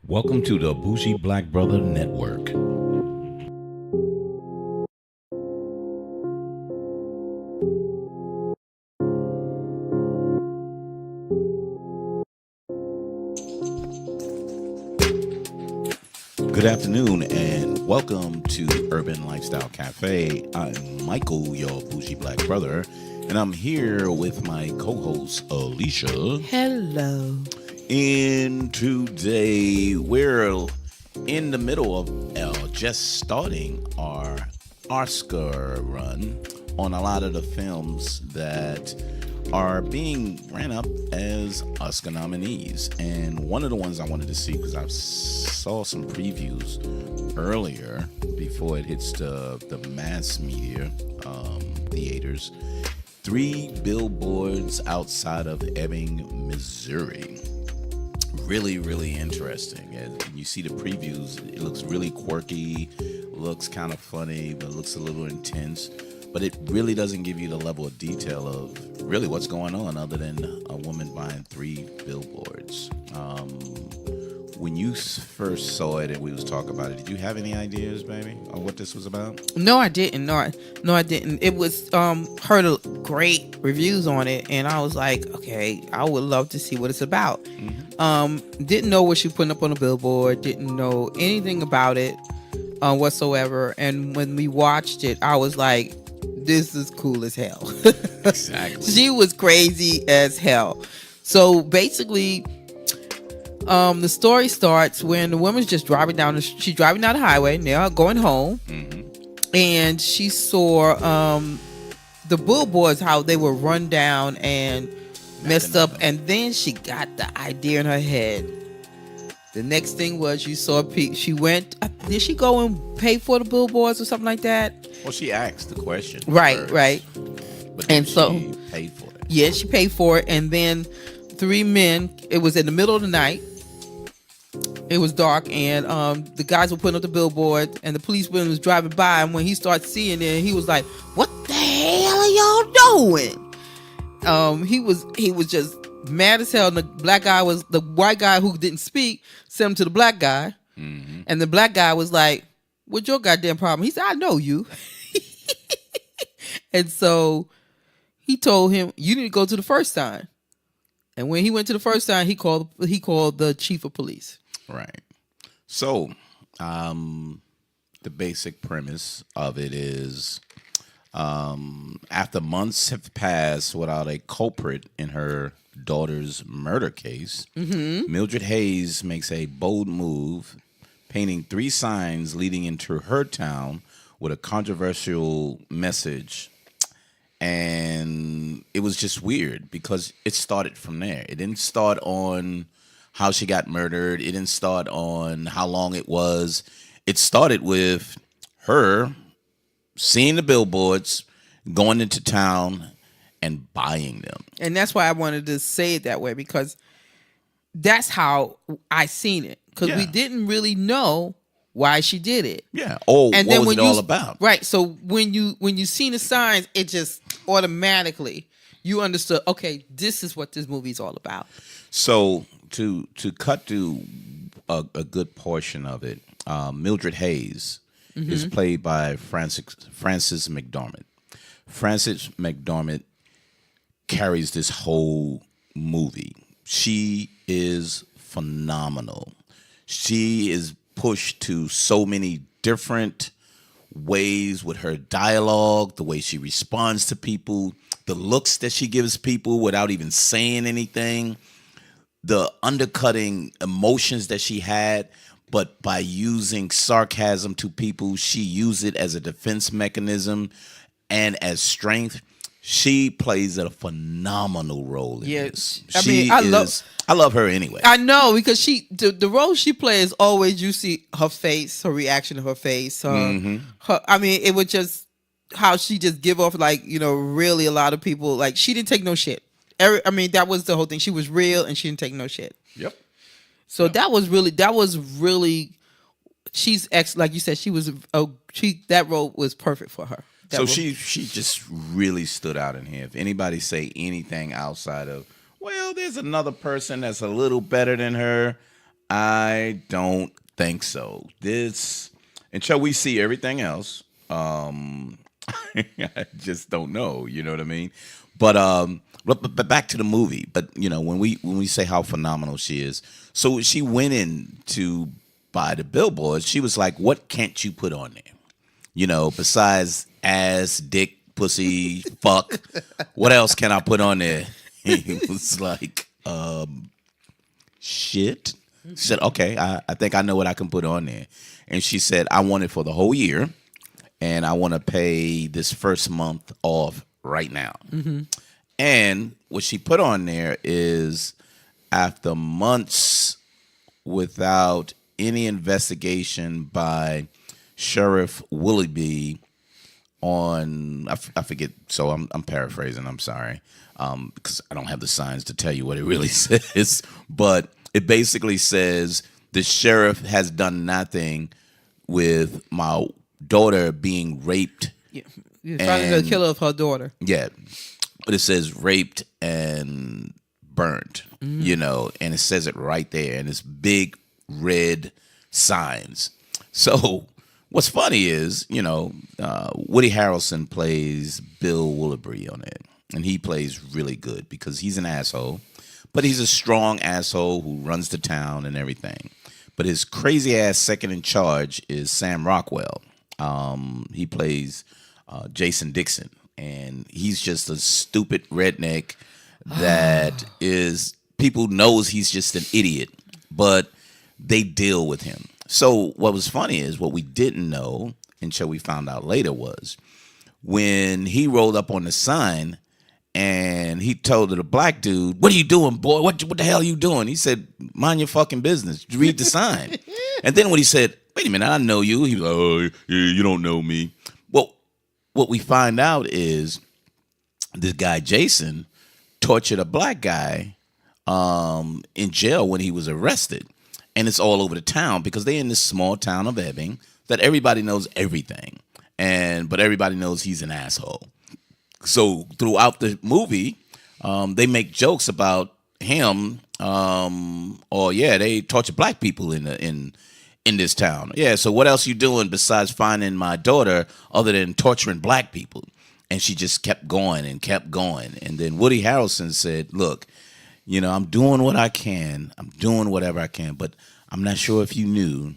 Welcome to the Bougie Black Brother Network. Good afternoon and welcome to Urban Lifestyle Cafe. I'm Michael, your Bougie Black Brother, and I'm here with my co-host Alicia. Hello. And today we're in the middle of just starting our Oscar run on a lot of the films that are being ran up as Oscar nominees. And one of the ones I wanted to see, because I saw some previews earlier before it hits the mass media theaters, 3 Billboards Outside of Ebbing, Missouri. Really interesting. And you see the previews, it looks really quirky, looks kind of funny, but looks a little intense. But it really doesn't give you the level of detail of really what's going on other than a woman buying 3 billboards. When you first saw it and we was talking about it, did you have any ideas, baby, on what this was about? No, I didn't. No, I didn't. It was heard great reviews on it, and I was like, okay, I would love to see what it's about. Mm-hmm. Didn't know what she putting up on the billboard. Didn't know anything about it whatsoever. And when we watched it, I was like, this is cool as hell. Exactly. She was crazy as hell. So basically, the story starts when the woman's just driving down she's driving down the highway now, going home. Mm-hmm. And she saw the billboards, how they were run down and messed up. And then she got the idea in her head. The next thing was she saw she went, did she go and pay for the billboards or something like that? Well, she asked the question. Right. But then she paid for it. Yeah, she paid for it. And then 3 men, it was in the middle of the night. It was dark, and the guys were putting up the billboard, and the policeman was driving by, and when he started seeing it, he was like, what the hell are y'all doing? He was just mad as hell. And the white guy who didn't speak sent him to the black guy. Mm-hmm. And the black guy was like, what's your goddamn problem? He said, I know you. And so he told him, you need to go to the first sign. And when he went to the first sign, he called the chief of police. Right. So, the basic premise of it is, after months have passed without a culprit in her daughter's murder case, mm-hmm. Mildred Hayes makes a bold move, painting 3 signs leading into her town with a controversial message. And it was just weird because it started from there. It didn't start on how she got murdered. It didn't start on how long it was. It started with her seeing the billboards, going into town, and buying them. And that's why I wanted to say it that way, because that's how I seen it. Because we didn't really know why she did it. Yeah. Oh, and what was it all about? Right. So when you seen the signs, it just automatically you understood, okay, this is what this movie's all about. So to cut to a good portion of it, Mildred Hayes mm-hmm. is played by Frances McDormand. Frances McDormand carries this whole movie. She is phenomenal. She is pushed to so many different ways with her dialogue, the way she responds to people, the looks that she gives people without even saying anything, the undercutting emotions that she had, but by using sarcasm to people, she used it as a defense mechanism and as strength. She plays a phenomenal role in this. I love her anyway. I know, because the role she plays always, you see her face, her reaction to her face. Mm-hmm. It was just how she just give off, like, really a lot of people, like, she didn't take no shit. That was the whole thing. She was real and she didn't take no shit. Yep. So that was really, she's like you said, that role was perfect for her. So she just really stood out in here. If anybody say anything outside of, well, there's another person that's a little better than her, I don't think so. This until we see everything else. I just don't know. You know what I mean? But back to the movie. But when we say how phenomenal she is, so she went in to buy the billboards. She was like, "What can't you put on there? Besides ass, dick, pussy, fuck. What else can I put on there?" He was like, "Shit." She said, "Okay, I think I know what I can put on there." And she said, "I want it for the whole year, and I want to pay this first month off right now." Mm-hmm. And what she put on there is, after months without any investigation by Sheriff Willoughby on, I forget, so I'm paraphrasing, I'm sorry, because I don't have the signs to tell you what it really says, but it basically says the sheriff has done nothing with my daughter being raped. Yeah. You're finding the killer of her daughter. Yeah. But it says raped and burnt, and it says it right there, and it's big red signs. So what's funny is, Woody Harrelson plays Bill Willoughby on it, and he plays really good because he's an asshole, but he's a strong asshole who runs the town and everything. But his crazy ass second in charge is Sam Rockwell. He plays Jason Dixon, and he's just a stupid redneck that is, people knows he's just an idiot, but they deal with him. So what was funny is, what we didn't know until we found out later was, when he rolled up on the sign and he told the black dude, "What are you doing, boy? What the hell are you doing?" He said, "Mind your fucking business. Read the sign." And then when he said, "Wait a minute, I know you," he was like, "Oh, yeah, you don't know me." Well, what we find out is this guy Jason tortured a black guy in jail when he was arrested. And it's all over the town because they're in this small town of Ebbing that everybody knows everything. But everybody knows he's an asshole. So throughout the movie, they make jokes about him. They torture black people in this town. Yeah, so what else you doing besides finding my daughter other than torturing black people? And she just kept going and kept going. And then Woody Harrelson said, "Look, I'm doing what I can. I'm doing whatever I can, but I'm not sure if you knew,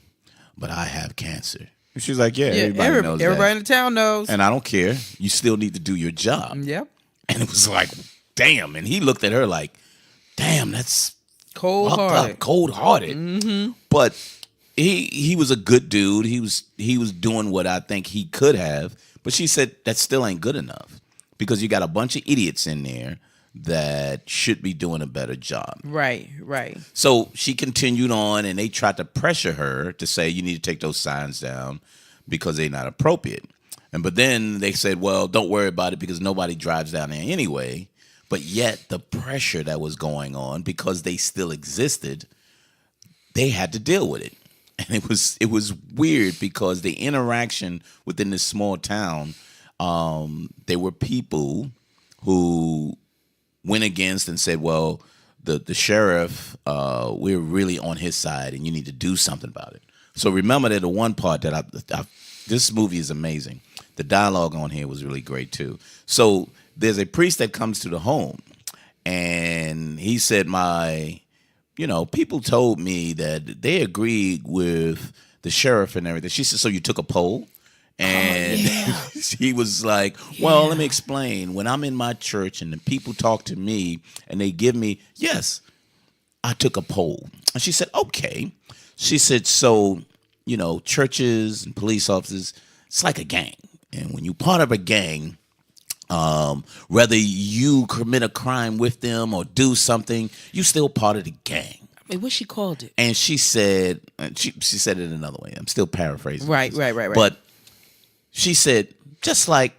but I have cancer." And she's like, everybody knows that. Everybody in the town knows. And I don't care. You still need to do your job. Yep. And it was like, damn. And he looked at her like, damn, that's cold-hearted. Cold-hearted. Mm-hmm. But he was a good dude. He was doing what I think he could have. But she said that still ain't good enough because you got a bunch of idiots in there that should be doing a better job. Right. So she continued on, and they tried to pressure her to say, "You need to take those signs down because they're not appropriate." But then they said, "Well, don't worry about it because nobody drives down there anyway." But yet the pressure that was going on, because they still existed, they had to deal with it. And it was weird because the interaction within this small town, there were people who went against and said, "Well, the sheriff, we're really on his side, and you need to do something about it." So remember that the one part that this movie is amazing. The dialogue on here was really great too. So there's a priest that comes to the home, and he said, people told me that they agreed with the sheriff and everything. She said, "So you took a poll?" And he was like, "Well, let me explain. When I'm in my church and the people talk to me and they give me, yes, I took a poll." And she said, "Okay." She said, "So, churches and police officers, it's like a gang. And when you're part of a gang, whether you commit a crime with them or do something, you still part of the gang." I mean, what she called it? And she said, she said it another way. I'm still paraphrasing. Right. But she said, just like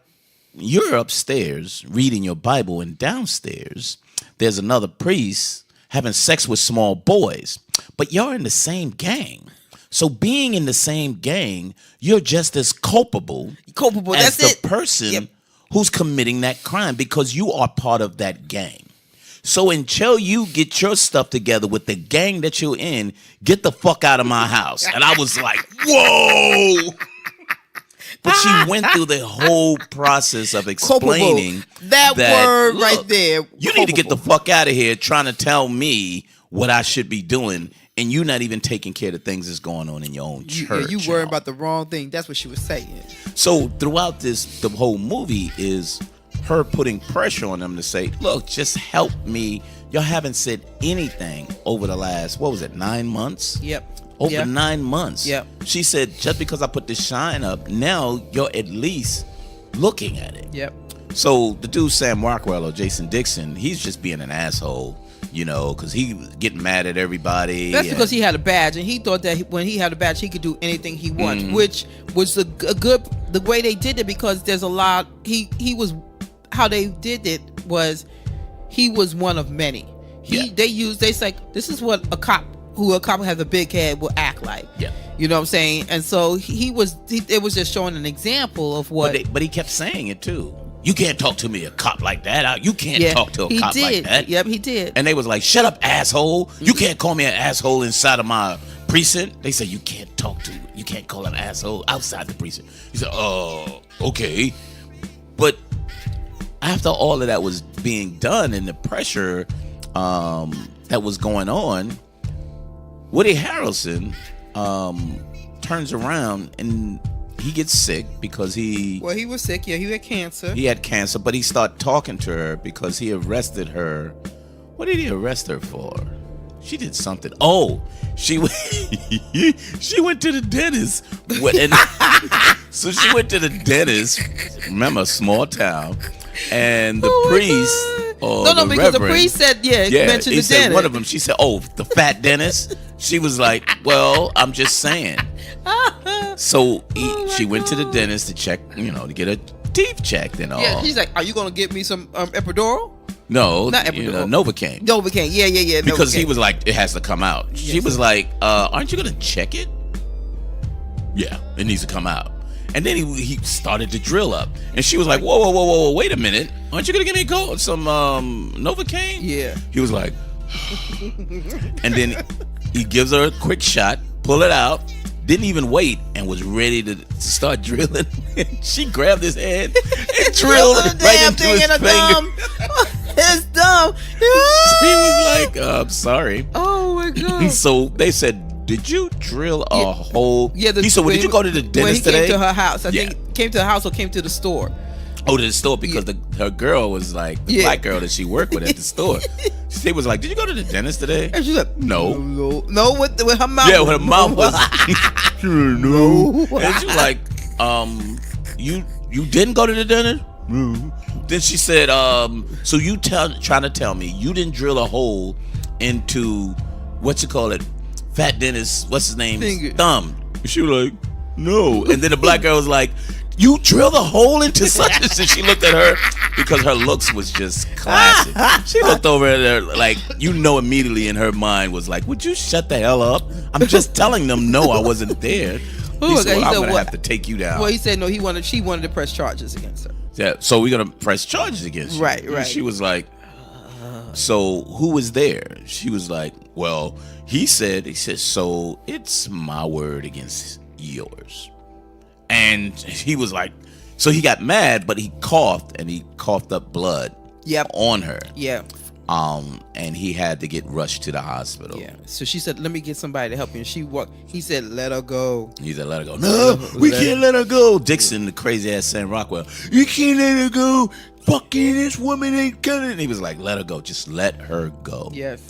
you're upstairs reading your Bible and downstairs there's another priest having sex with small boys, but you're in the same gang. So being in the same gang, you're just as culpable as that's the person who's committing that crime because you are part of that gang. So until you get your stuff together with the gang that you're in, get the fuck out of my house. And I was like, whoa. But she went through the whole process of explaining that word look, right there. You need to get the fuck out of here trying to tell me what I should be doing, and you're not even taking care of the things that's going on in your own church. You worrying about the wrong thing. That's what she was saying. So throughout the whole movie is her putting pressure on them to say, look, just help me. Y'all haven't said anything over the last, 9 months? Yep. Over 9 months. Yep. She said, just because I put this shine up, now you're at least looking at it. Yep. So the dude, Sam Rockwell or Jason Dixon, he's just being an asshole, because he was getting mad at everybody. That's because he had a badge, and he thought that when he had a badge, he could do anything he wants, which was the way they did it, because there's a lot. He was, how they did it was, he was one of many. They say this is what a cop has a big head will act like. Yeah. You know what I'm saying? And so it was just showing an example of what. But he kept saying it too. You can't talk to me, a cop like that. You can't talk to a cop like that. Yep, he did. And they was like, shut up, asshole. You can't call me an asshole inside of my precinct. They said, you can't call an asshole outside the precinct. He said, oh, okay. But after all of that was being done and the pressure that was going on, Woody Harrelson turns around and he gets sick because he was sick. Yeah, he had cancer. He had cancer, but he started talking to her because he arrested her. What did he arrest her for? She did something. Oh, she went to the dentist. So she went to the dentist. Remember, small town, and the priest. Because the priest said, mentioned he the said dentist. One of them. She said, "Oh, the fat dentist." She was like, "Well, I'm just saying." So she went to the dentist to check, to get her teeth checked and all. Yeah, she's like, "Are you gonna give me some epidural?" No, not epidural. Novocaine. Novocaine, yeah. Because Novocaine. he was like, it has to come out. Yes. She was like, aren't you gonna check it? Yeah, it needs to come out. And then he started to drill up, and she was like, whoa, wait a minute, aren't you gonna give me some Novocaine? Yeah. He was like, and then he gives her a quick shot, pull it out. Didn't even wait and was ready to start drilling. She grabbed his hand and drilled it right into his finger. It's dumb. He was like, I'm sorry. Oh my God. So they said, did you drill a hole? Yeah. He said, well, did you go to the dentist today? He came to her house. I think came to the house or came to the store. Oh, to the store because her girl was like the black girl that she worked with at the store. She was like, "Did you go to the dentist today?" And she's like, "No." With her mouth. Yeah, with her mouth was. No. And she was like, you didn't go to the dentist?" No. Then she said, "So you trying to tell me you didn't drill a hole into fat dentist? What's his name? Thumb?" And she was like, "No." And then the black girl was like, "You drilled a hole into such and such." She looked at her because her looks was just classic. She looked over at her like, immediately in her mind was like, "Would you shut the hell up? I'm just telling them no, I wasn't there." He said, "Well, I'm gonna have to take you down." Well, he said no. She wanted to press charges against her. Yeah, so we're gonna press charges against you. Right. And she was like, "So who was there?" She was like, "Well, he said, so it's my word against yours." And he was like, so he got mad, but he coughed up blood on her. Yeah. And he had to get rushed to the hospital. Yeah. So she said, "Let me get somebody to help you." And she walked. He said, "Let her go." He said, "Let her go." No, we can't let her go. Dixon, the crazy ass Sam Rockwell, you can't let her go. Fucking this woman ain't coming. And he was like, "Let her go. Just let her go." Yes.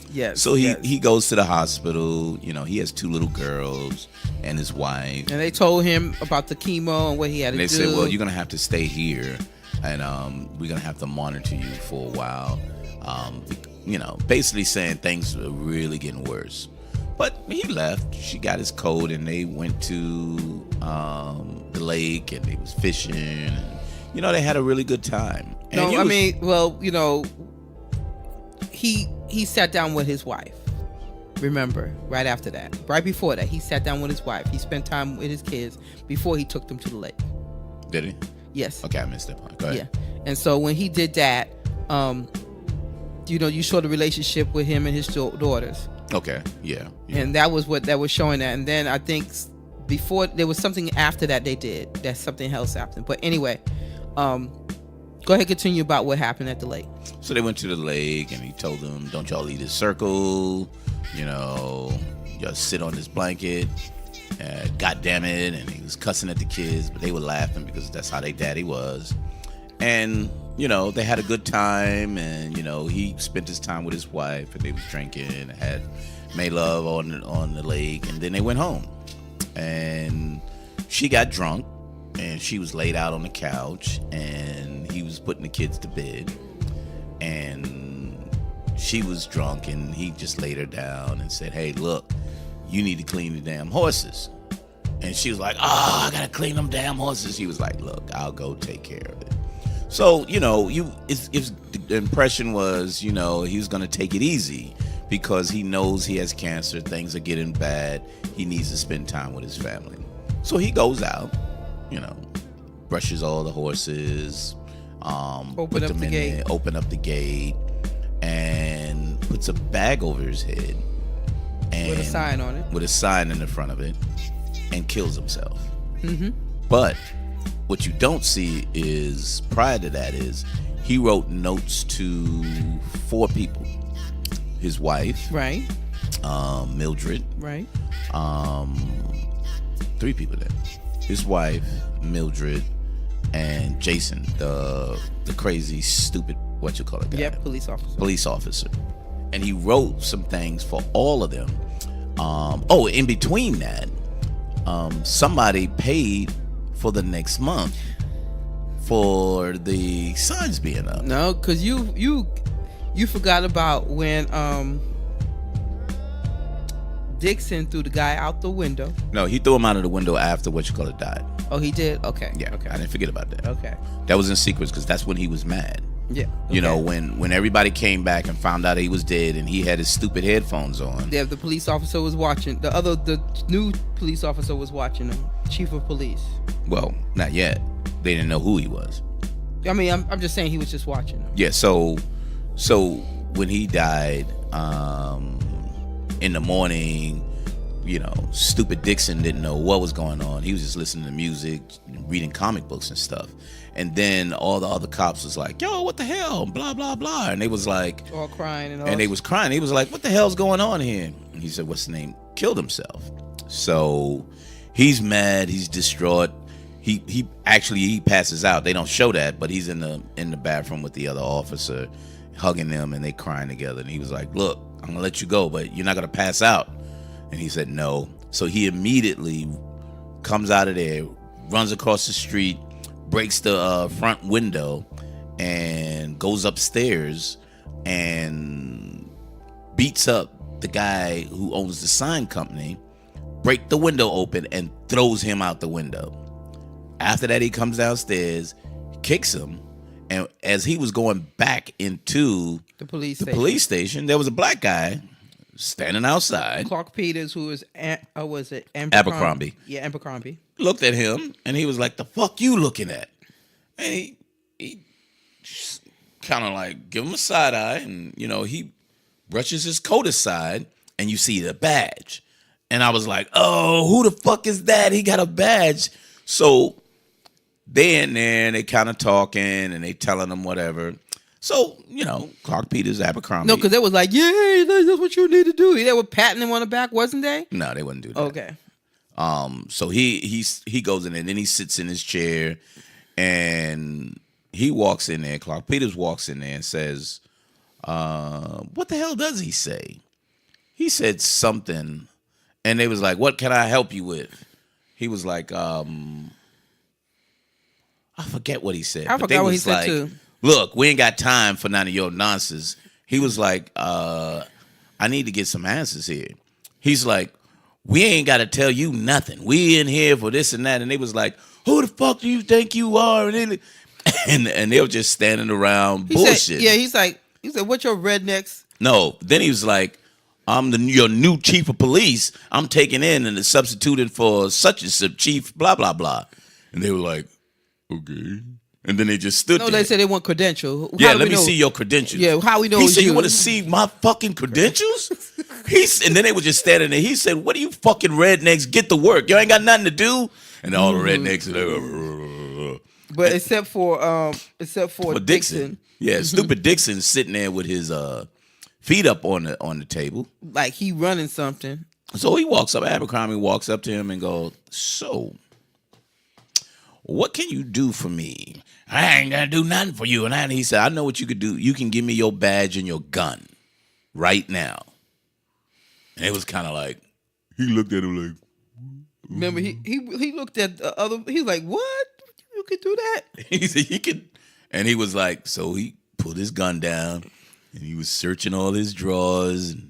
So he goes to the hospital. He has 2 little girls and his wife. And they told him about the chemo and what he had to do. And they said, "Well, you're gonna have to stay here, and we're gonna have to monitor you for a while." Basically saying things are really getting worse. But he left. She got his coat, and they went to the lake, and they was fishing. And, they had a really good time. And he sat down with his wife. Remember, right after that, right before that, he sat down with his wife. He spent time with his kids before he took them to the lake. Did he? Yes. Okay, I missed that part. Go ahead. Yeah. And so when he did that, you saw the relationship with him and his daughters. Okay. Yeah. And that was what that was showing that. And then I think before there was something after that they did. That something else happened. But anyway, go ahead, continue about what happened at the lake. So they went to the lake and he told them, don't y'all leave this circle, just sit on this blanket. God damn it. And he was cussing at the kids, but they were laughing because that's how their daddy was. And, they had a good time, and, he spent his time with his wife, and they was drinking and made love on the lake, and then they went home. And she got drunk, and she was laid out on the couch, and he was putting the kids to bed, and she was drunk, and he just laid her down and said, hey, look, you need to clean the damn horses. And she was like, I gotta clean them damn horses. He was like, look, I'll go take care of it. So, the impression was, he was going to take it easy because he knows he has cancer. Things are getting bad. He needs to spend time with his family. So he goes out, brushes all the horses, open up the gate, and puts a bag over his head. And with a sign on it. With a sign in the front of it, and kills himself. Mm-hmm. But what you don't see is, prior to that, is he wrote notes to 4 people. His wife. Right. Mildred. Right. 3 people then. His wife, Mildred, and Jason, the crazy, stupid, what you call it guy? Yep, police officer. And he wrote some things for all of them. In between that, somebody paid for the next month for the signs being up. No, because you forgot about when Dixon threw the guy out the window. No, he threw him out of the window after died. Oh, he did? Okay. Yeah. Okay. I didn't forget about that. Okay. That was in secrets because that's when he was mad. Yeah. Okay. When everybody came back and found out he was dead and he had his stupid headphones on. Yeah, the police officer was watching. The new police officer was watching him. Chief of police. Well, not yet. They didn't know who he was. I mean, I'm just saying he was just watching him. Yeah. So when he died, in the morning, stupid Dixon didn't know what was going on. He was just listening to music, reading comic books and stuff. And then all the other cops was like, yo, what the hell? Blah, blah, blah. And they was like... all crying and all. And they was crying. He was like, what the hell's going on here? And he said, what's the name? Killed himself. So he's mad. He's distraught. He passes out. They don't show that, but he's in the bathroom with the other officer, hugging them, and they crying together. And he was like, look, I'm going to let you go, but you're not going to pass out. And he said, no. So he immediately comes out of there, runs across the street, breaks the front window, and goes upstairs and beats up the guy who owns the sign company, break the window open, and throws him out the window. After that, he comes downstairs, kicks him, and as he was going back into the police station, there was a black guy standing outside. Clark Peters, who was Abercrombie. Yeah, Abercrombie. Looked at him, and he was like, the fuck you looking at? And he kind of like give him a side eye, and he brushes his coat aside, and you see the badge. And I was like, oh, who the fuck is that? He got a badge. So they in there, and they kind of talking, and they telling him whatever. So, Clark Peters, Abercrombie. No, because they was like, yeah, that's what you need to do. They were patting him on the back, wasn't they? No, they wouldn't do that. Okay. So he goes in there, and then he sits in his chair, and he walks in there. Clark Peters walks in there and says, what the hell does he say? He said something, and they was like, what can I help you with? He was like, I forget what he said. I forgot what he said, too. Look, we ain't got time for none of your nonsense. He was like, I need to get some answers here. He's like, we ain't got to tell you nothing. We in here for this and that. And they was like, who the fuck do you think you are? And they were just standing around bullshit. He said, what's your rednecks? No, then he was like, I'm your new chief of police. I'm taking in and substituting for such and such chief, blah, blah, blah. And they were like, okay. And then they just stood No, there. they said they want credential. Yeah, let me see your credentials. Yeah, how we know He it's said, you you? want to see my fucking credentials? And then they were just standing there. He said, what do you fucking rednecks get to work? You ain't got nothing to do? And all the rednecks are like, but except for Dixon. Yeah, stupid Dixon's sitting there with his feet up on the table. Like he running something. So he walks up, Abercrombie walks up to him and goes, so, what can you do for me? I ain't gonna do nothing for you. And he said, I know what you could do. You can give me your badge and your gun right now. And it was kind of like, he looked at him like, remember, he looked at the other, he was like, what? You could do that? He said, he could. And he was like, so he put his gun down and he was searching all his drawers and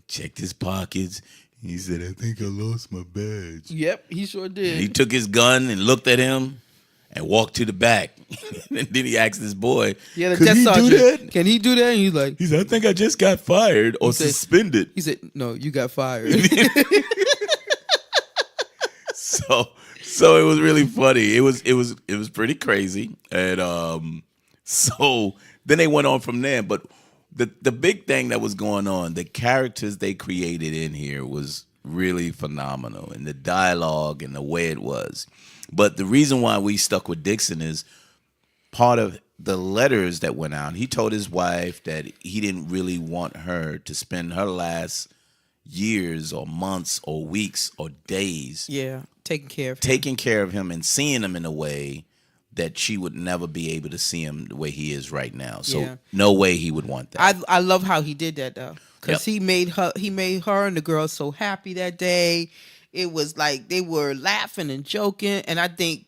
checked his pockets. He said, I think I lost my badge. Yep, he sure did. He took his gun and looked at him and walked to the back. And then he asked his boy, yeah, the could desk he do sergeant, that? can he do that? And he's like, He said, I think I just got fired or suspended. He said, no, you got fired. So it was really funny. It was pretty crazy. And so then they went on from there. But the big thing that was going on, the characters they created in here was really phenomenal, and the dialogue and the way it was. But the reason why we stuck with Dixon is part of the letters that went out. He told his wife that he didn't really want her to spend her last years or months or weeks or days taking care of him and seeing him in a way that she would never be able to see him the way he is right now. So no way he would want that. I love how he did that though, because he made her and the girl so happy that day. It was like they were laughing and joking, and I think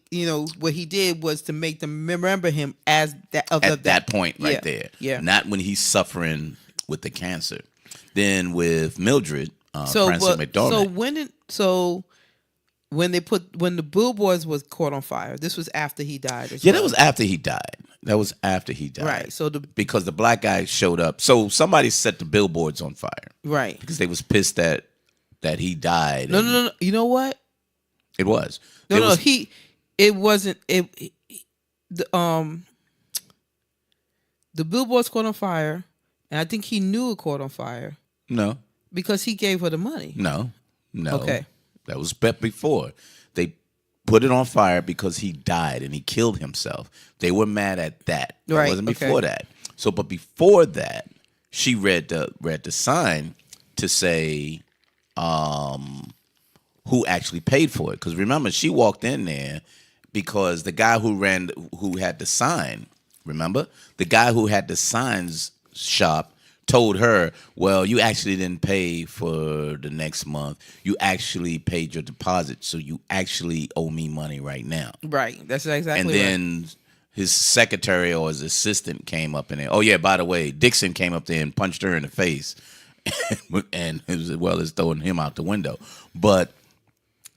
what he did was to make them remember him as that at that point right there. Yeah, not when he's suffering with the cancer. Then with Mildred, Frances McDormand. So when the billboards was caught on fire, this was after he died. That was after he died. Right. So because the black guy showed up. So somebody set the billboards on fire. Right. Because they was pissed that he died. No. You know what? It was. It wasn't. The billboards caught on fire, and I think he knew it caught on fire. No. Because he gave her the money. No. Okay. That was before. They put it on fire because he died and he killed himself. They were mad at that. Right. It wasn't before that. So, but before that, she read the sign to say who actually paid for it. Because remember, she walked in there because the guy who had the sign, remember? The guy who had the signs shop told her, well, you actually didn't pay for the next month. You actually paid your deposit, so you actually owe me money right now. Right. That's exactly And then his secretary or his assistant came up in there. Oh, yeah, by the way, Dixon came up there and punched her in the face and as well as throwing him out the window. But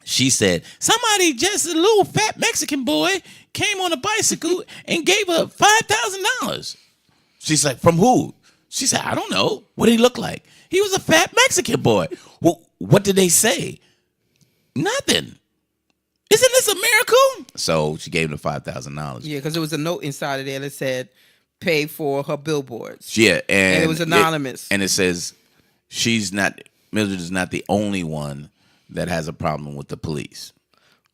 she said, somebody, just a little fat Mexican boy, came on a bicycle and gave her $5,000. She's like, from who? She said, I don't know. What did he look like? He was a fat Mexican boy. Well, what did they say? Nothing. Isn't this a miracle? So she gave him the $5,000. Yeah, because there was a note inside of there that said, pay for her billboards. Yeah. And it was anonymous. And it says, Mildred is not the only one that has a problem with the police.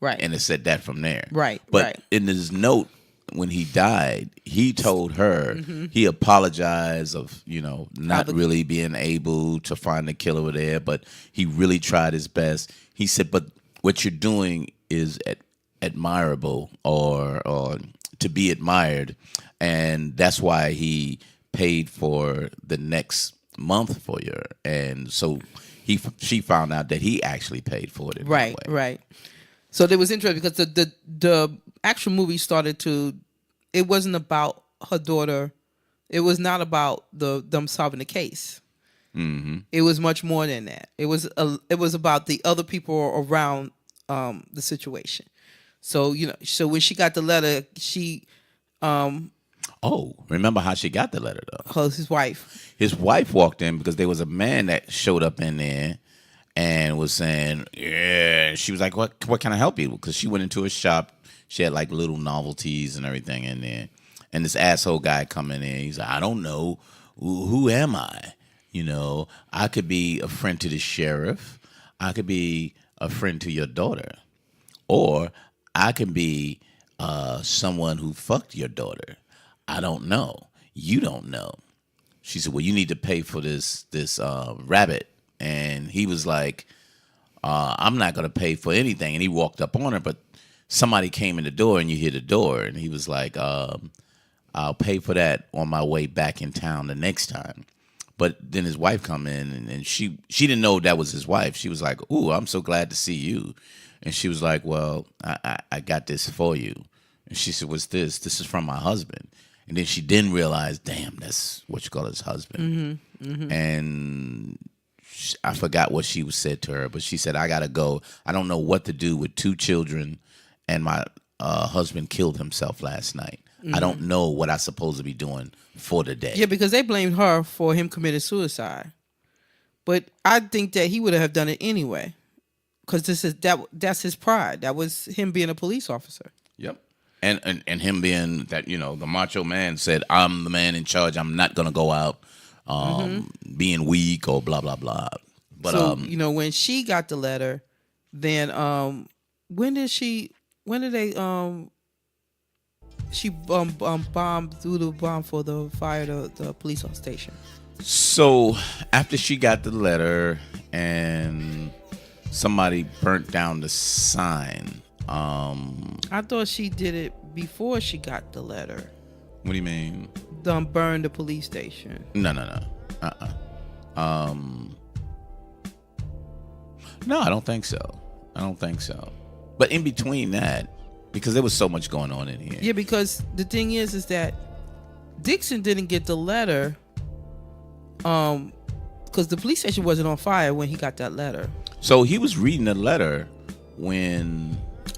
Right. And it said that from there. Right. But in his note, when he died, he told her he apologized of, not really being able to find the killer there, but he really tried his best. He said, but what you're doing is admirable or to be admired. And that's why he paid for the next month for you. And so she found out that he actually paid for it. Right. So there was interesting because the actual movie started to. It wasn't about her daughter. It was not about them solving the case. Mm-hmm. It was much more than that. It was about the other people around the situation. So so when she got the letter, she. Remember how she got the letter though? His wife. His wife walked in because there was a man that showed up in there. and was saying, yeah. She was like, what can I help you? Because she went into a shop. She had like little novelties and everything in there. And this asshole guy coming in, he's like, I don't know. Who am I? You know, I could be a friend to the sheriff. I could be a friend to your daughter. Or I can be someone who fucked your daughter. I don't know. You don't know. She said, well, you need to pay for this rabbit. And he was like, I'm not going to pay for anything. And he walked up on her, but somebody came in the door and you hear the door. And he was like, I'll pay for that on my way back in town the next time. But then his wife come in and she didn't know that was his wife. She was like, ooh, I'm so glad to see you. And she was like, well, I got this for you. And she said, what's this? This is from my husband. And then she didn't realize, damn, that's what you call his husband. And I forgot what she said to her, but she said, I got to go. I don't know what to do with 2 children, and my husband killed himself last night. I don't know what I'm supposed to be doing for the day. Yeah, because they blamed her for him committing suicide. But I think that he would have done it anyway. Because that's his pride. That was him being a police officer. Yep. And him being that, you know, the macho man said, I'm the man in charge. I'm not going to go out being weak or blah, blah, blah. But, so, you know, when she got the letter, then when did she bombed through the bomb for the fire the police station? So after she got the letter and somebody burnt down the sign. I thought she did it before she got the letter. What do you mean? Burn the police station. No. No, I don't think so. But in between that, because there was so much going on in here. Yeah, because the thing is that Dixon didn't get the letter because the police station wasn't on fire when he got that letter. So he was reading the letter when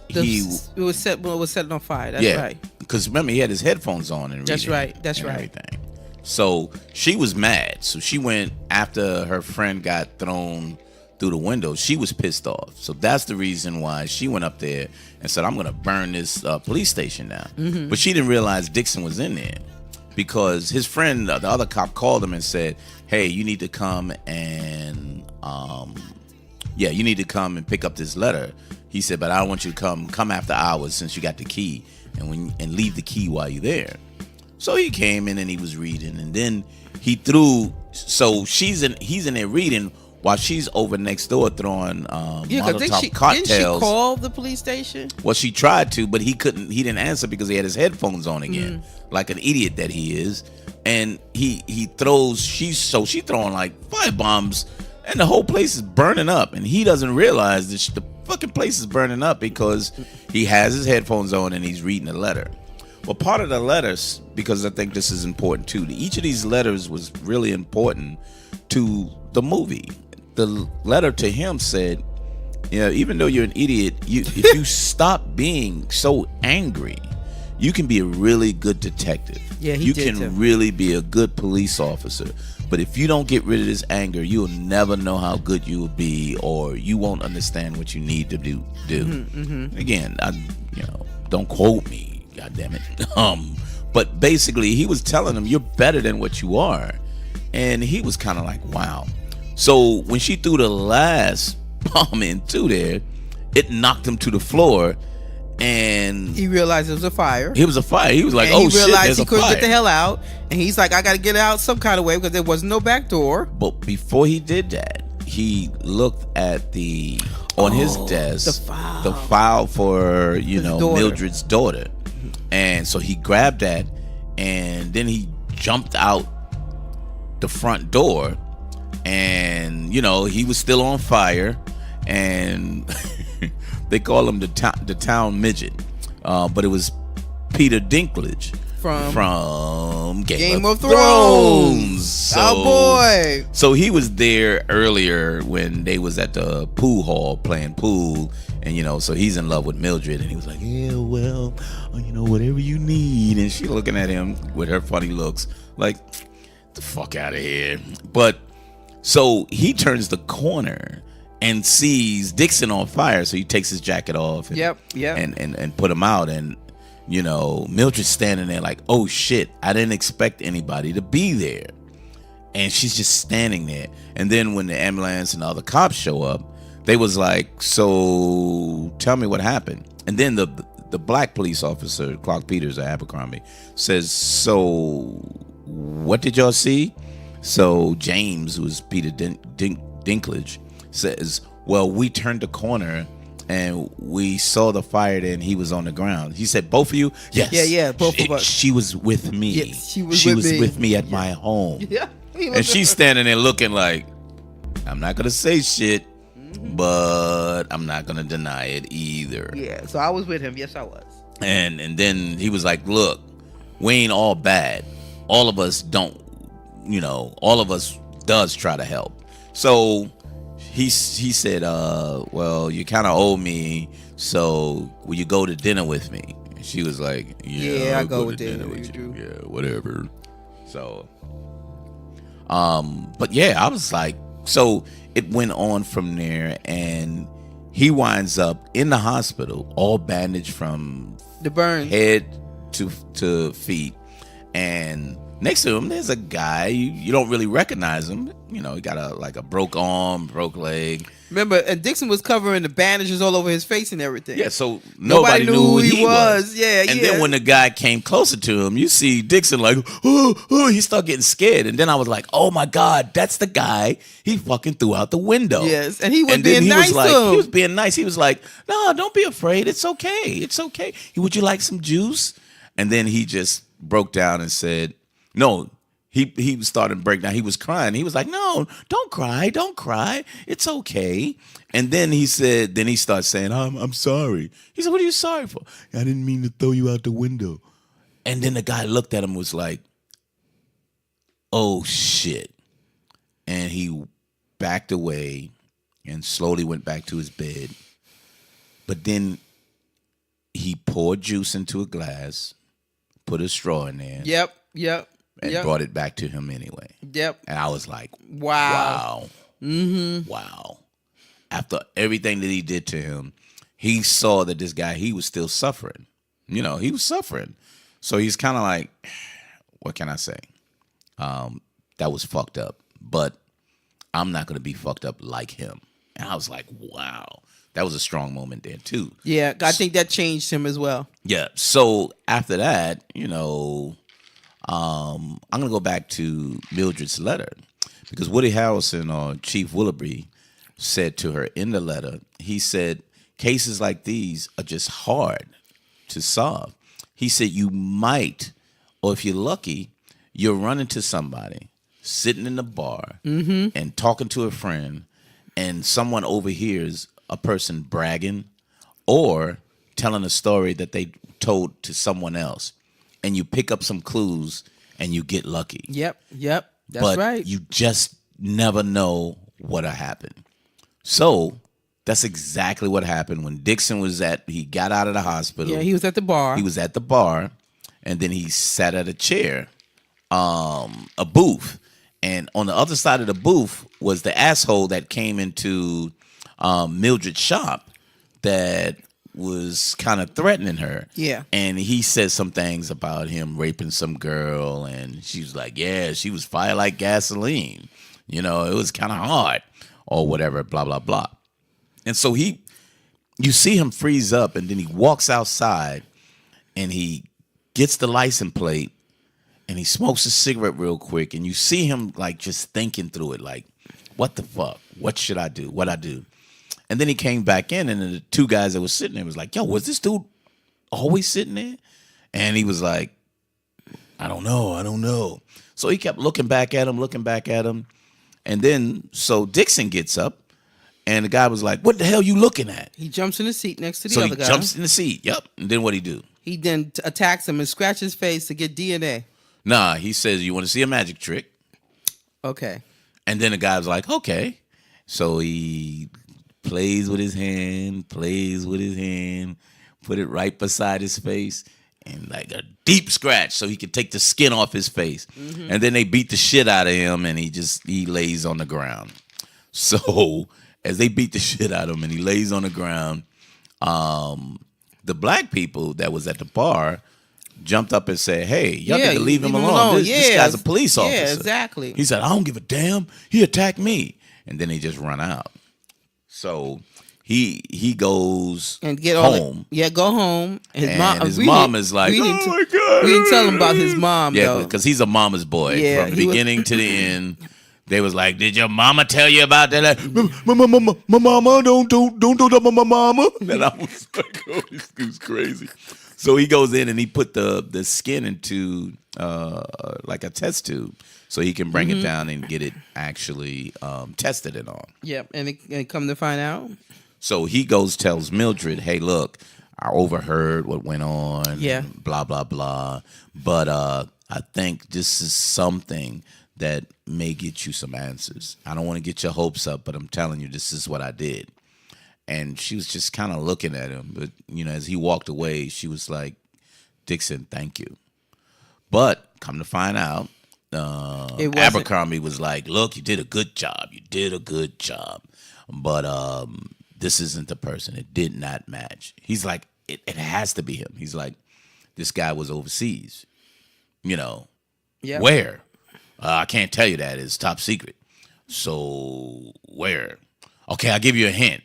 it was set on fire. That's right. Because remember, he had his headphones on and That's right. everything. So she was mad. So she went after her friend got thrown through the window. She was pissed off. So that's the reason why she went up there and said, I'm going to burn this police station down. But she didn't realize Dixon was in there because his friend, the other cop, called him and said, hey, you need to come and pick up this letter. He said, but I don't want you to come after hours since you got the key and leave the key while you're there. So he came in and he was reading, and then he threw. So he's in there reading while she's over next door throwing Molotov cocktails. Didn't she call the police station? Well, she tried to, but he couldn't. He didn't answer because he had his headphones on again, like an idiot that he is. And he throws. She's throwing like firebombs, and the whole place is burning up, and he doesn't realize that the fucking place is burning up because he has his headphones on and he's reading the letter. Well, part of the letters, because I think this is important too, each of these letters was really important to the movie. The letter to him said, you know, even though you're an idiot, if you stop being so angry, you can be a really good detective. Yeah, you can really be a good police officer. But if you don't get rid of this anger, you'll never know how good you will be, or you won't understand what you need to do. Again, don't quote me, God damn it. But basically, he was telling him, you're better than what you are. And he was kind of like, wow. So when she threw the last bomb into there, it knocked him to the floor. And he realized it was a fire. It was a fire. He was like, and oh shit, he realized there's he a couldn't fire. get the hell out. And he's like, I got to get out some kind of way because there was no back door. But before he did that, he looked at on his desk, the file for, Mildred's daughter. And so he grabbed that, and then he jumped out the front door, and, he was still on fire, and they call him the town midget. But it was Peter Dinklage from Game of Thrones. Oh boy! So he was there earlier when they was at the pool hall playing pool, and so he's in love with Mildred, and he was like, yeah, well, whatever you need. And she looking at him with her funny looks, like, the fuck out of here. But so he turns the corner, and sees Dixon on fire. So he takes his jacket off and, Yep. and put him out. And, you know, Mildred's standing there like, oh, shit, I didn't expect anybody to be there. And she's just standing there. And then when the ambulance and the other cops show up, they was like, so tell me what happened. And then the black police officer, Clark Peters at Abercrombie, says, so what did y'all see? So James, who's Peter Dinklage, says, well, we turned the corner and we saw the fire and he was on the ground. He said, both of you? Yes. Yeah, both of us. She was with me. Yes, she was with me at my home. Yeah. And she's standing there looking like, I'm not going to say shit, but I'm not going to deny it either. Yeah, so I was with him. Yes, I was. And then he was like, look, we ain't all bad. All of us don't, you know, all of us does try to help. So he said, well, you kind of owe me, so will you go to dinner with me? And she was like, yeah, I'll go to to dinner with you. Yeah, whatever. So, but yeah, I was like, so it went on from there, and he winds up in the hospital, all bandaged from the burn, head to feet. And next to him, there's a guy you don't really recognize him. You know, he got a broke arm, broke leg. Remember, and Dixon was covering the bandages all over his face and everything. Yeah, so nobody knew who he was. Yeah, and then when the guy came closer to him, you see Dixon like, oh, he started getting scared. And then I was like, oh my God, that's the guy he fucking threw out the window. Yes, and he was being nice to him. He was being nice. He was like, no, don't be afraid. It's okay. It's okay. Would you like some juice? And then he just broke down and said, no. He started to break down. He was crying. He was like, no, don't cry. It's okay. And then he started saying, I'm sorry. He said, what are you sorry for? I didn't mean to throw you out the window. And then the guy looked at him and was like, oh, shit. And he backed away and slowly went back to his bed. But then he poured juice into a glass, put a straw in there. Yep. And brought it back to him anyway. Yep. And I was like, wow. Mm-hmm. Wow. After everything that he did to him, he saw that this guy, he was still suffering. You know, he was suffering. So he's kind of like, what can I say? That was fucked up. But I'm not going to be fucked up like him. And I was like, wow. That was a strong moment there, too. Yeah, I think that changed him as well. Yeah. So after that, you know, I'm going to go back to Mildred's letter, because Woody Harrelson, or Chief Willoughby, said to her in the letter, he said, cases like these are just hard to solve. He said, you might, or if you're lucky, you'll run into somebody sitting in the bar and talking to a friend, and someone overhears a person bragging or telling a story that they told to someone else. And you pick up some clues and you get lucky. Yep. That's right. You just never know what'll happen. So that's exactly what happened when Dixon he got out of the hospital. Yeah, he was at the bar. He was at the bar, and then he sat at a chair, a booth. And on the other side of the booth was the asshole that came into Mildred's shop that was kind of threatening her. Yeah. And he said some things about him raping some girl, and she was like, yeah, she was fire like gasoline. You know, it was kind of hard or whatever, blah, blah, blah. And so you see him freeze up, and then he walks outside and he gets the license plate and he smokes a cigarette real quick, and you see him like just thinking through it, like, what the fuck? What should I do? What I do? And then he came back in, and the two guys that was sitting there was like, yo, was this dude always sitting there? And he was like, I don't know. So he kept looking back at him. And then, so Dixon gets up, and the guy was like, what the hell you looking at? He jumps in the seat next to the other guy. So he jumps in the seat, yep. And then what'd he do? He then attacks him and scratches his face to get DNA. Nah, he says, you want to see a magic trick? Okay. And then the guy was like, okay. So he plays with his hand, put it right beside his face, and like a deep scratch so he could take the skin off his face. And then they beat the shit out of him, and he lays on the ground. So as they beat the shit out of him and he lays on the ground, the black people that was at the bar jumped up and said, hey, y'all need to leave him alone. This guy's a police officer. Yeah, exactly. He said, I don't give a damn. He attacked me. And then he just run out. So he goes and get home. Go home. His mom is like, oh my God. We didn't tell him about his mom, though. Because he's a mama's boy. Yeah, from the beginning to the end. They was like, did your mama tell you about that? Like, my mama, don't talk about my mama. And I was like, oh, this dude's crazy. So he goes in and he put the skin into like a test tube so he can bring it down and get it actually tested and all. Yep, and it come to find out. So he tells Mildred, hey, look, I overheard what went on. Yeah. Blah, blah, blah. But I think this is something that may get you some answers. I don't want to get your hopes up, but I'm telling you, this is what I did. And she was just kind of looking at him. But, as he walked away, she was like, Dixon, thank you. But come to find out, Abercrombie was like, look, you did a good job. You did a good job. But this isn't the person. It did not match. He's like, it has to be him. He's like, this guy was overseas. Yep. Where? I can't tell you that. It's top secret. So where? Okay, I'll give you a hint.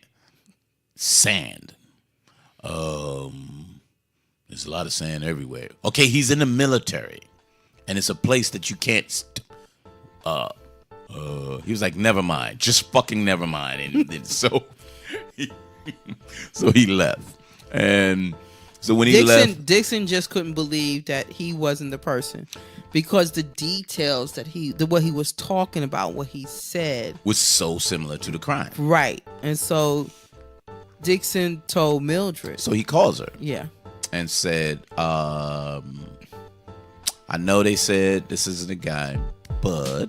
Sand. There's a lot of sand everywhere. Okay, he's in the military. And it's a place that you can't he was like, never mind. Just fucking never mind. And so he left. And so when he left, Dixon just couldn't believe that he wasn't the person because the details that what he was talking about, what he said was so similar to the crime. Right. And so Dixon told Mildred. So he calls her. Yeah. And said, I know they said this isn't a guy, but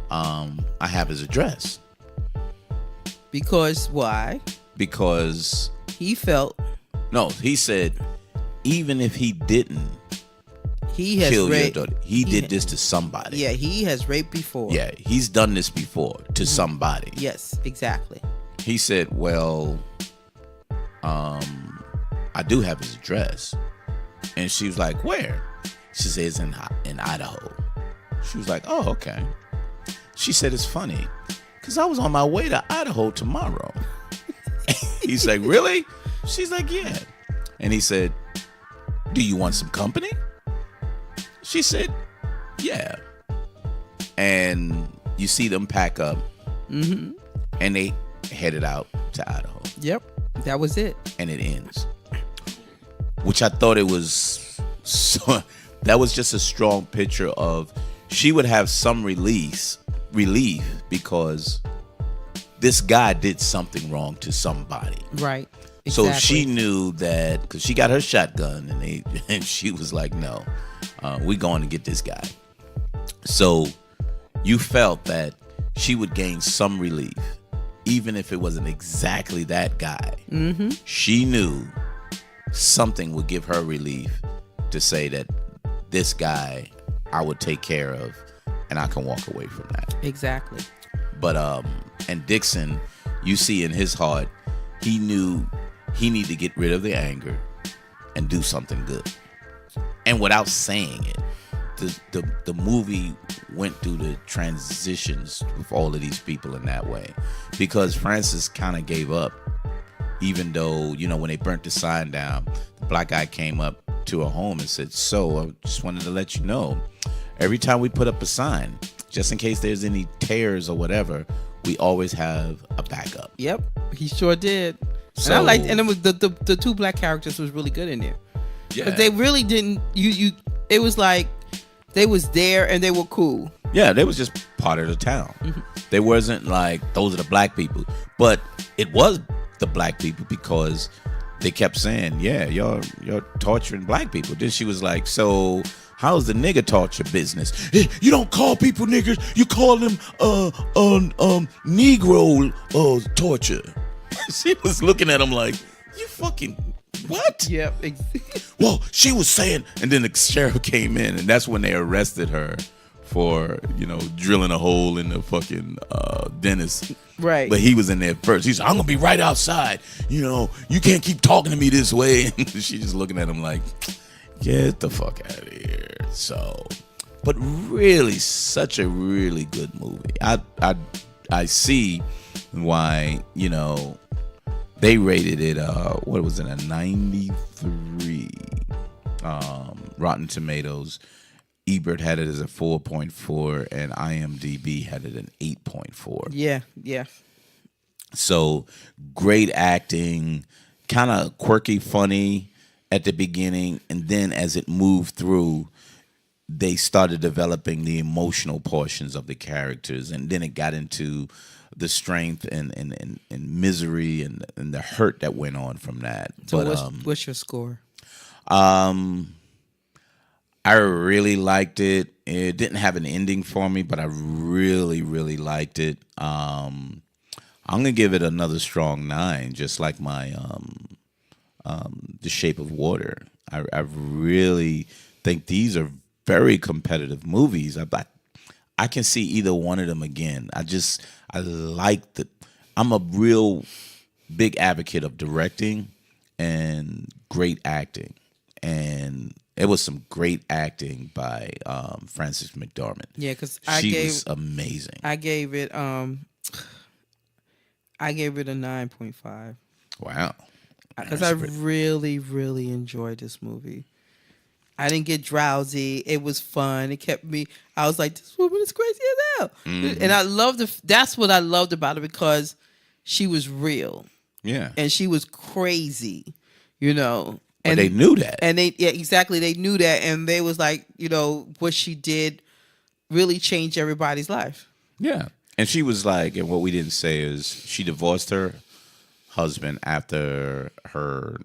I have his address. Because why? Because he felt. No, he said, even if he didn't kill your daughter, he did this to somebody. Yeah, he has raped before. Yeah, he's done this before to somebody. Yes, exactly. He said, well, I do have his address. And she was like, where? She says, in Idaho. She was like, oh, okay. She said, it's funny, because I was on my way to Idaho tomorrow. He's like, really? She's like, yeah. And he said, do you want some company? She said, yeah. And you see them pack up. Mm-hmm. And they headed out to Idaho. Yep. That was it. And it ends. Which I thought it was so, that was just a strong picture of she would have some relief because this guy did something wrong to somebody. Right. Exactly. So she knew that because she got her shotgun and she was like, no, we're going to get this guy. So you felt that she would gain some relief, even if it wasn't exactly that guy. Mm-hmm. She knew something would give her relief to say that this guy I would take care of and I can walk away from that. Exactly. But and Dixon, you see in his heart, he knew he needed to get rid of the anger and do something good. And without saying it, the movie went through the transitions with all of these people in that way. Because Francis kind of gave up, even though, when they burnt the sign down, the black guy came up to her home and said, so I just wanted to let you know, every time we put up a sign, just in case there's any tears or whatever, we always have a backup. Yep, he sure did. So, and I liked, and it was the two black characters was really good in there. Yeah, but they really didn't. It was like they was there and they were cool. Yeah, they was just part of the town. Mm-hmm. They wasn't like those are the black people, but it was the black people because they kept saying, "Yeah, you're torturing black people." Then she was like, "So how's the nigger torture business? Hey, you don't call people niggers, you call them Negro torture." She was looking at him like, you fucking what? Yep. Well, she was saying, and then the sheriff came in, and that's when they arrested her for drilling a hole in the fucking dentist. Right. But he was in there first. He's like, I'm gonna be right outside. You can't keep talking to me this way. And she's just looking at him like, get the fuck out of here. So, but really, such a really good movie. I see why they rated it. What was it? A 93. Rotten Tomatoes. Ebert had it as a 4.4, and IMDb had it an 8.4. Yeah. So great acting, kind of quirky, funny at the beginning, and then as it moved through, they started developing the emotional portions of the characters, and then it got into the strength and misery and the hurt that went on from that. So what's your score? I really liked it. It didn't have an ending for me, but I really, really liked it. I'm gonna give it another strong 9, just like my The Shape of Water. I really think these are very competitive movies. I can see either one of them again. I like the. I'm a real big advocate of directing and great acting, and it was some great acting by Frances McDormand. Yeah, because she was amazing. I gave it a 9.5. Wow. Because I really, really enjoyed this movie. I didn't get drowsy. It was fun. It kept me. I was like, this woman is crazy as hell. Mm-hmm. And I loved that's what I loved about it, because she was real. Yeah. And she was crazy, But they knew that. And exactly. They knew that. And they was like, what she did really changed everybody's life. Yeah. And she was like, and what we didn't say is she divorced her husband after her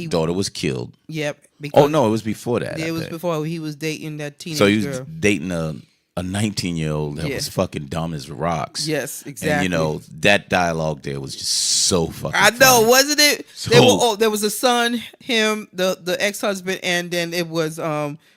daughter was killed. Yep. Oh, no, it was before that. It was before he was dating that teenage girl. So he was girl. dating a 19-year-old that was fucking dumb as rocks. Yes, exactly. And, that dialogue there was just so fucking funny. Wasn't it? So, there was a son, him, the ex-husband, and then it was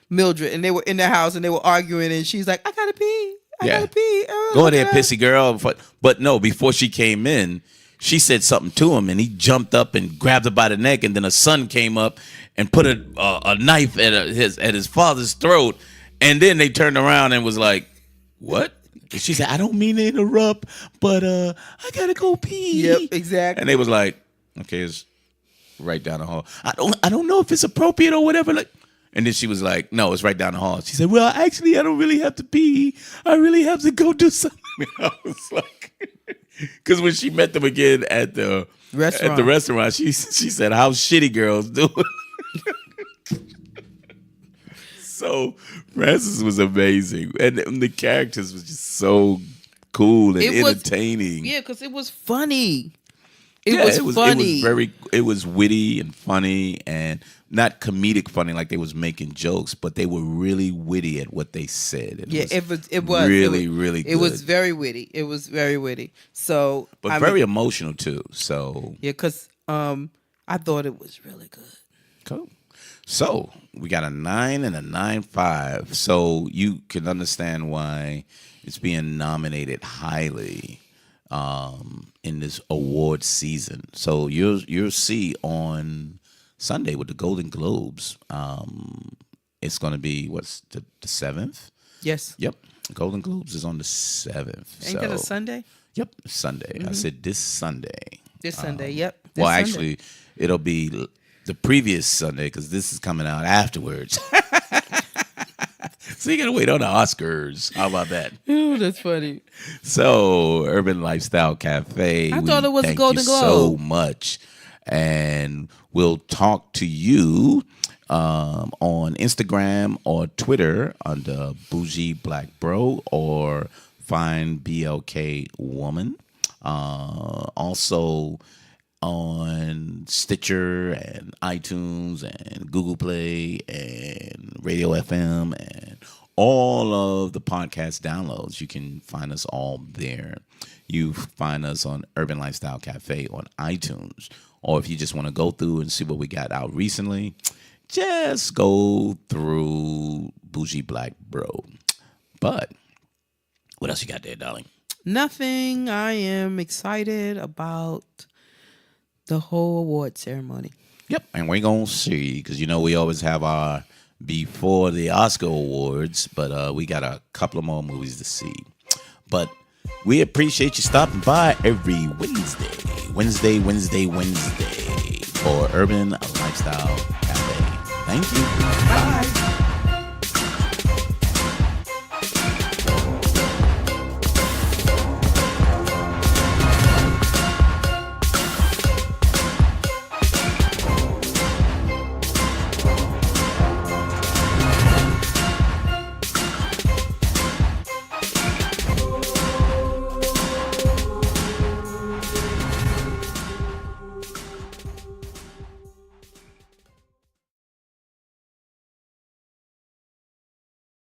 Mildred, and they were in the house, and they were arguing, and she's like, I gotta pee. I gotta pee. Go ahead, pissy girl. But no, before she came in, she said something to him, and he jumped up and grabbed her by the neck, and then a son came up and put a knife at his father's throat, and then they turned around and was like, "What?" And she said, "I don't mean to interrupt, but I gotta go pee." Yep, exactly. And they was like, "Okay, it's right down the hall. I don't know if it's appropriate or whatever." Like, and then she was like, "No, it's right down the hall." She said, "Well, actually, I don't really have to pee. I really have to go do something." I was like, because when she met them again at the restaurant, she said, "How's shitty girls doing?" So Frances was amazing, and the characters was just so cool and entertaining. Because it was funny. It was witty and funny, and not comedic funny like they was making jokes, but they were really witty at what they said. It was really good. It was very witty. It was very witty. So, but very emotional too. So because I thought it was really good. Cool. So we got a 9 and a 9.5. So you can understand why it's being nominated highly in this award season. So you'll see on Sunday with the Golden Globes. It's going to be the 7th. Yes. Yep. Golden Globes is on the 7th. Ain't that a Sunday? Yep, Sunday. Mm-hmm. I said this Sunday. This Sunday. Yep. Actually, it'll be the previous Sunday because this is coming out afterwards. So you gotta wait on the Oscars. How about that? Ooh, that's funny. So, Urban Lifestyle Cafe. I thought it was a Golden Globe. Thank you so much, and we'll talk to you on Instagram or Twitter under Bougie Black Bro or Find BLK Woman. Also on Stitcher and iTunes and Google Play and Radio FM and all of the podcast downloads. You can find us all there. You find us on Urban Lifestyle Cafe on iTunes. Or if you just want to go through and see what we got out recently, just go through Bougie Black Bro. But what else you got there, darling? Nothing. I am excited about the whole award ceremony. Yep, and we're going to see, because, we always have our before the Oscar awards, but we got a couple of more movies to see. But we appreciate you stopping by every Wednesday for Urban Lifestyle Cafe. Thank you. Bye.